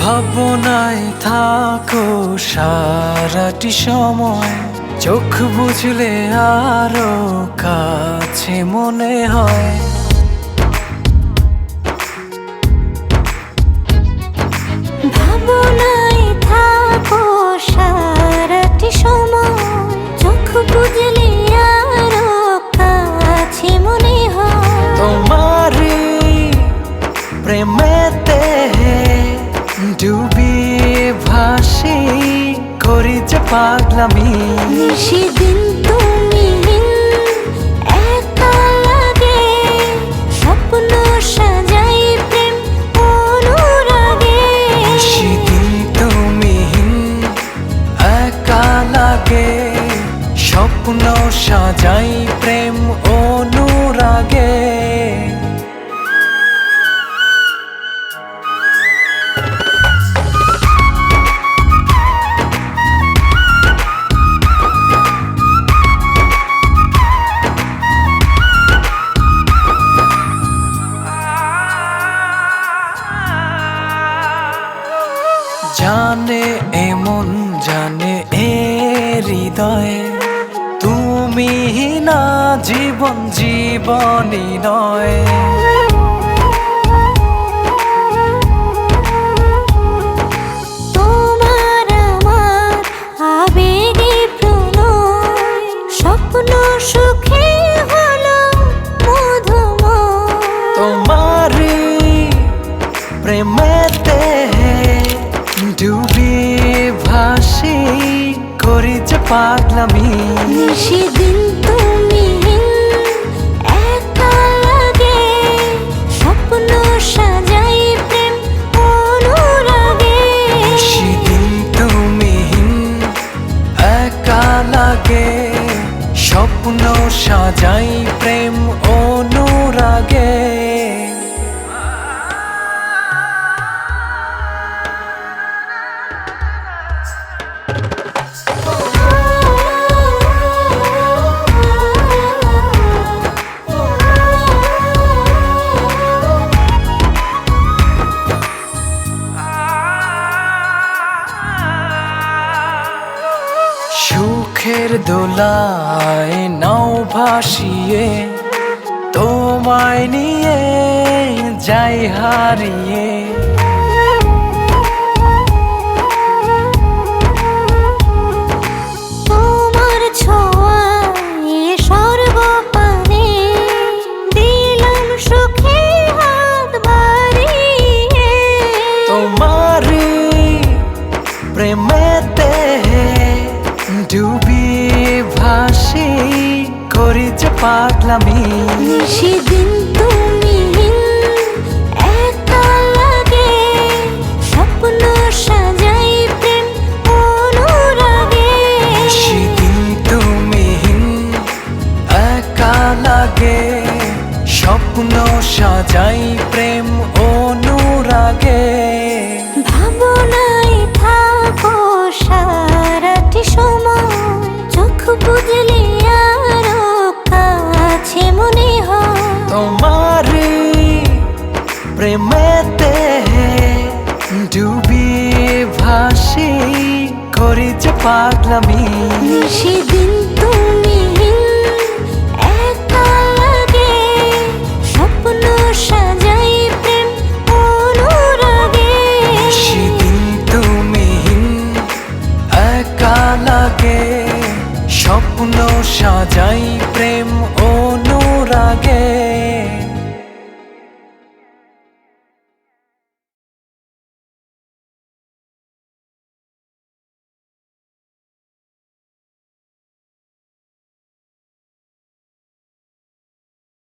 ভাবনায় থাকো সারাটি সময়, চোখ বুঝলে আরো কাছে মনে হয়। ভাবনায় থাকো সারাটি সময়, চোখ বুঝলে আরো কাছে মনে হয়। তোমারই প্রেমেতে ডুবিয়ে ভাসি, করি যে পাগলামি। সেদিন তুমি একা লাগে, স্বপ্ন সাজাই প্রেম অনুরাগে। সেদিন তুমি একা লাগে, স্বপ্ন সাজাই প্রেম অনুরাগে। জানে এমন জানে এ হৃদয়, তুমি না জীবন জীবনই নয়। তোমার আমার আবেগে প্রণয়, স্বপ্ন সুখে হলো মধুময়। তোমারই প্রেমেতে ডুবিয়ে ভাসি, করি যে পাগলামি। সেদিন তুমি একা লাগে, স্বপ্ন সাজাই প্রেম অনুরাগে। সেদিন তুমি একা লাগে, স্বপ্ন সাজাই প্রেম অনুরাগে। সুখের দোলায় নাও ভাসিয়ে, তোমায় নিয়ে যাই হারিয়ে। তোমার ছোঁয়ায় সর্বপানে দিলাম সুখে হাত বাড়িয়ে। তোমারই প্রেমেতে ডুবিয়ে ভাসি, করি যে পাগলামি। সেদিন তুমি একা লাগে, স্বপ্ন সাজাই প্রেম অনুরাগে। সেদিন তুমি একা লাগে, স্বপ্ন সাজাই প্রেম অনুরাগে। ভাবনায় থাকো সারাটি সময়, চোখ বুঝলে আরো কাছে মনে হয়। তোমারই প্রেমেতে ডুবিয়ে ভাসি, করি যে পাগলামি। সেদিন